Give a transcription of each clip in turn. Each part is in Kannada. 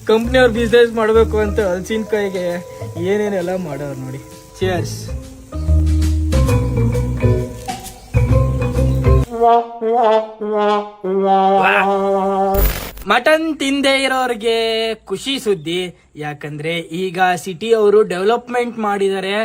ಕಂಪ್ನಿಯವ್ರು ಬಿಸ್ನೆಸ್ ಮಾಡಬೇಕು ಅಂತ ಹಲಸಿನಕಾಯಿಗೆ ಏನೇನೆಲ್ಲ ಮಾಡೋರು ನೋಡಿ. ಚಿಯರ್ಸ್. ಮಟನ್ ತಿಂದೇ ಇರೋರಿಗೆ ಖುಷಿ ಸುದ್ದಿ. ಯಾಕಂದ್ರೆ ಈಗ ಸಿಟಿ ಅವರು ಡೆವಲಪ್ಮೆಂಟ್ ಮಾಡಿದ್ದಾರೆ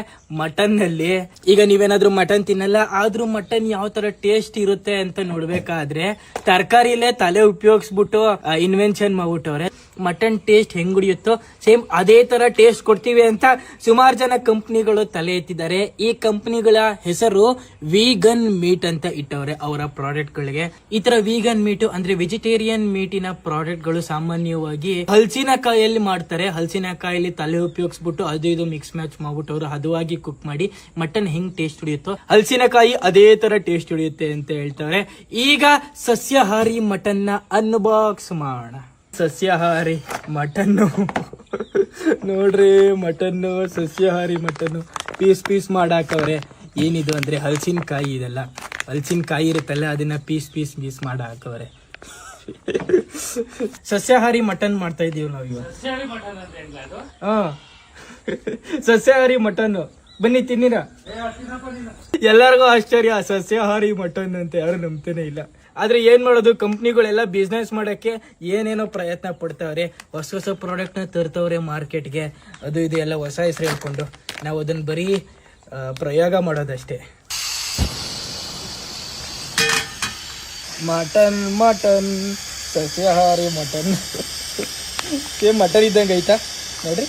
ಮಟನ್ ನಲ್ಲಿ. ಈಗ ನೀವೇನಾದ್ರೂ ಮಟನ್ ತಿನ್ನಲ್ಲ, ಆದ್ರೂ ಮಟನ್ ಯಾವ ತರ ಟೇಸ್ಟ್ ಇರುತ್ತೆ ಅಂತ ನೋಡ್ಬೇಕಾದ್ರೆ ತರಕಾರಿಲೇ ತಲೆ ಉಪಯೋಗಿಸ್ಬಿಟ್ಟು ಇನ್ವೆನ್ಷನ್ ಮಾಡ್ಬಿಟ್ಟವ್ರೆ. ಮಟನ್ ಟೇಸ್ಟ್ ಹೆಂಗ್ ಕುಡಿಯುತ್ತೋ ಸೇಮ್ ಅದೇ ತರ ಟೇಸ್ಟ್ ಕೊಡ್ತೀವಿ ಅಂತ ಸುಮಾರು ಜನ ಕಂಪ್ನಿಗಳು ತಲೆ ಎತ್ತಿದ್ದಾರೆ. ಈ ಕಂಪ್ನಿಗಳ ಹೆಸರು ವೀಗನ್ ಮೀಟ್ ಅಂತ ಇಟ್ಟವ್ರೆ ಅವರ ಪ್ರಾಡಕ್ಟ್ ಗಳಿಗೆ. ಈ ತರ ವೀಗನ್ ಮೀಟ್ ಅಂದ್ರೆ ವೆಜಿಟೇರಿಯನ್ ಮೀಟಿನ ಪ್ರಾಡಕ್ಟ್ ಗಳು ಸಾಮಾನ್ಯವಾಗಿ ಹಲಸಿನಕಾಯಲ್ಲಿ ಮಾಡ್ತಾರೆ. ಹಲಸಿನಕಾಯಲ್ಲಿ ತಲೆ ಉಪಯೋಗಿಸ್ಬಿಟ್ಟು ಅದು ಇದು ಮಿಕ್ಸ್ ಮ್ಯಾಚ್ ಮಾಡ್ಬಿಟ್ಟು ಅವರು ಹದವಾಗಿ ಕುಕ್ ಮಾಡಿ ಮಟನ್ ಹೆಂಗ್ ಟೇಸ್ಟ್ ಹೊಡಿಯುತ್ತೋ ಹಲಸಿನಕಾಯಿ ಅದೇ ತರ ಟೇಸ್ಟ್ ಹೊಡಿಯುತ್ತೆ ಅಂತ ಹೇಳ್ತಾರೆ. ಈಗ ಸಸ್ಯಾಹಾರಿ ಮಟನ್ ನ ಅನ್ಬಾಕ್ಸ್ ಮಾಡೋಣ. ಸಸ್ಯಾಹಾರಿ ಮಟನ್ನು ನೋಡ್ರಿ, ಮಟನ್ನು ಸಸ್ಯಾಹಾರಿ ಮಟನ್ನು ಪೀಸ್ ಪೀಸ್ ಮಾಡಾಕವ್ರೆ. ಏನಿದು ಅಂದ್ರೆ ಹಲಸಿನಕಾಯಿ, ಇದೆಲ್ಲ ಹಲಸಿನಕಾಯಿ ಇರುತ್ತಲ್ಲ ಅದನ್ನ ಪೀಸ್ ಪೀಸ್ ಪೀಸ್ ಮಾಡಾಕವ್ರೆ. ಸಸ್ಯಾಹಾರಿ ಮಟನ್ ಮಾಡ್ತಾ ಇದೀವಿ ನಾವು ಇವಾಗ. ಸಸ್ಯಾಹಾರಿ ಮಟನ್ ಬನ್ನಿ ತಿನ್ನಿರ. ಎಲ್ಲರಿಗೂ ಆಶ್ಚರ್ಯ, ಸಸ್ಯಾಹಾರಿ ಮಟನ್ ಅಂತ ಯಾರು ನಂಬ್ತಾನೆ ಇಲ್ಲ. ಆದ್ರೆ ಏನ್ ಮಾಡೋದು, ಕಂಪ್ನಿಗಳೆಲ್ಲ ಬಿಸ್ನೆಸ್ ಮಾಡಕ್ಕೆ ಏನೇನೋ ಪ್ರಯತ್ನ ಪಡ್ತಾವ್ರೆ. ಹೊಸ ಹೊಸ ಪ್ರಾಡಕ್ಟ್ ನ ತರ್ತವ್ರೆ ಮಾರ್ಕೆಟ್ಗೆ. ಅದು ಇದು ಎಲ್ಲ ಹೊಸ ಹೆಸರು ಹೇಳ್ಕೊಂಡು ನಾವು ಅದನ್ನ ಬರೀ ಪ್ರಯೋಗ ಮಾಡೋದಷ್ಟೇ. ಮಟನ್ ಮಟನ್ ಸಸ್ಯಾಹಾರಿ ಮಟನ್ ಮಟನ್ ಇದ್ದಂಗೆ ಐತಾ ನೋಡ್ರಿ.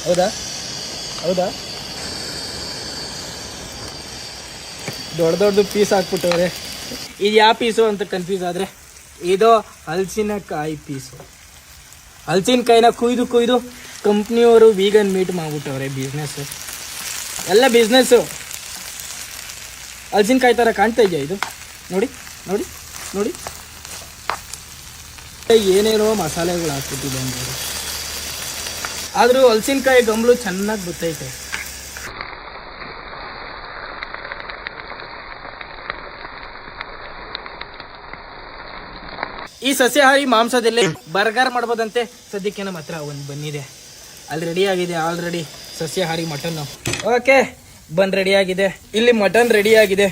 ಹೌದಾ ಹೌದಾ ದೊಡ್ಡ ದೊಡ್ಡದು ಪೀಸ್ ಹಾಕ್ಬಿಟ್ಟವ್ರೆ. ಇದು ಯಾವ ಪೀಸು ಅಂತ ಕನ್ಫ್ಯೂಸ್ ಆದರೆ ಇದು ಹಲಸಿನಕಾಯಿ ಪೀಸು. ಹಲಸಿನಕಾಯಿನ ಕುಯ್ದು ಕುಯ್ದು ಕಂಪ್ನಿಯವರು ವೀಗನ್ ಮೀಟ್ ಮಾಡ್ಬಿಟ್ಟವ್ರೆ. ಬಿಸ್ನೆಸ್ಸು ಎಲ್ಲ ಬಿಸ್ನೆಸ್ಸು. ಹಲಸಿನಕಾಯಿ ಥರ ಕಾಣ್ತಾ ಇದೆಯಾ ಇದು? ನೋಡಿ ನೋಡಿ ನೋಡಿ, ಏನೇನೋ ಮಸಾಲೆಗಳು ಹಾಕ್ಬಿಟ್ಟಿದೆ ಅಂದರೆ. ಆದರೂ ಹಲಸಿನಕಾಯಿ ಗಂಬಳು ಚೆನ್ನಾಗಿ ಗೊತ್ತೈತೆ. ಈ ಸಸ್ಯಾಹಾರಿ ಮಾಂಸದಲ್ಲಿ ಬರ್ಗರ್ ಮಾಡ್ಬೋದಂತೆ. ಸದ್ಯಕ್ಕೆ ನಮ್ಮ ಹತ್ರ ಒಂದು ಬಂದಿದೆ, ಅಲ್ಲಿ ರೆಡಿ ಆಗಿದೆ ಆಲ್ರೆಡಿ ಸಸ್ಯಾಹಾರಿ ಮಟನ್ನು. ಓಕೆ, ಬನ್ ರೆಡಿ ಆಗಿದೆ, ಇಲ್ಲಿ ಮಟನ್ ರೆಡಿ ಆಗಿದೆ.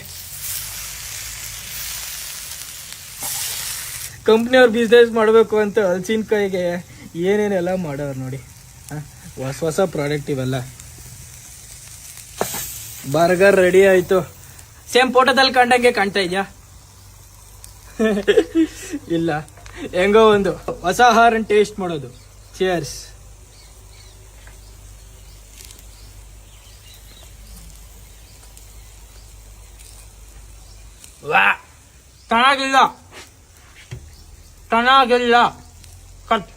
ಕಂಪ್ನಿಯವ್ರು ಬಿಸ್ನೆಸ್ ಮಾಡಬೇಕು ಅಂತ ಹಲಸಿನಕಾಯಿಗೆ ಏನೇನೆಲ್ಲ ಮಾಡೋರು ನೋಡಿ. ಹೊಸ ಹೊಸ ಪ್ರಾಡಕ್ಟ್ ಇವೆಲ್ಲ. ಬರ್ಗರ್ ರೆಡಿ ಆಯಿತು. ಸೇಮ್ ಫೋಟೋದಲ್ಲಿ ಕಂಡಂಗೆ ಕಾಣ್ತಾ ಇದೆಯಾ? ಇಲ್ಲ, ಹೆಂಗೋ ಒಂದು ಹೊಸ ಆಹಾರ ಟೇಸ್ಟ್ ಮಾಡೋದು. ಚಿಯರ್ಸ್. ವಾ, ಚೆನ್ನಾಗಿಲ್ಲ ಚೆನ್ನಾಗಿಲ್ಲ. ಕಟ್